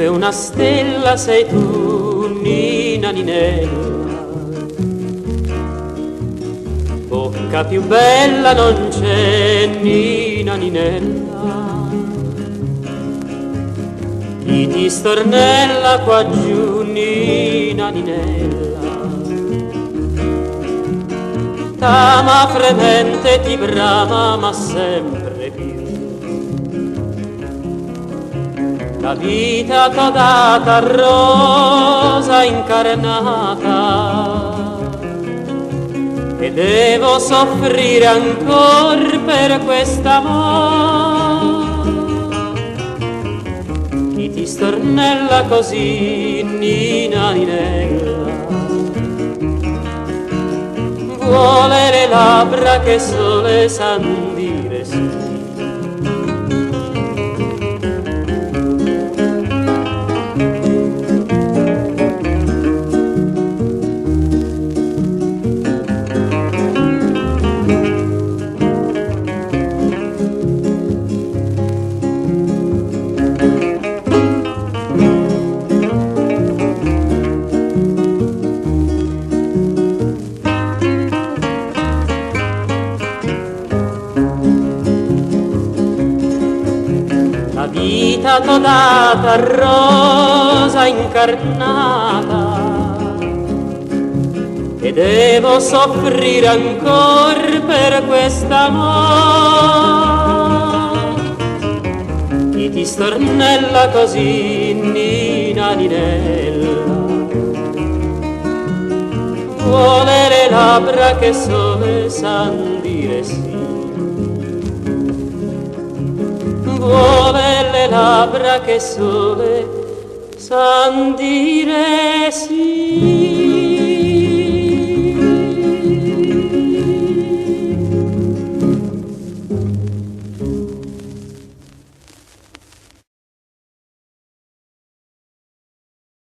e una stella sei tu, Nina Ninella. Bocca più bella non c'è, Nina Ninella. Chi ti stornella qua giù, Nina Ninella. T'ama fremente, ti brama, ma sempre più. La vita t'ho data rosa incarnata e devo soffrire ancor per quest'amor. Chi ti stornella così, Nina Ninella, vuole le labbra che sole san dire sì. La vita t'ho data rosa incarnata e devo soffrire ancor per quest'amor. Chi ti stornella così, Nina Ninella, vuole le labbra che sole san dire sì. Vuole le labbra che sole san dire sì.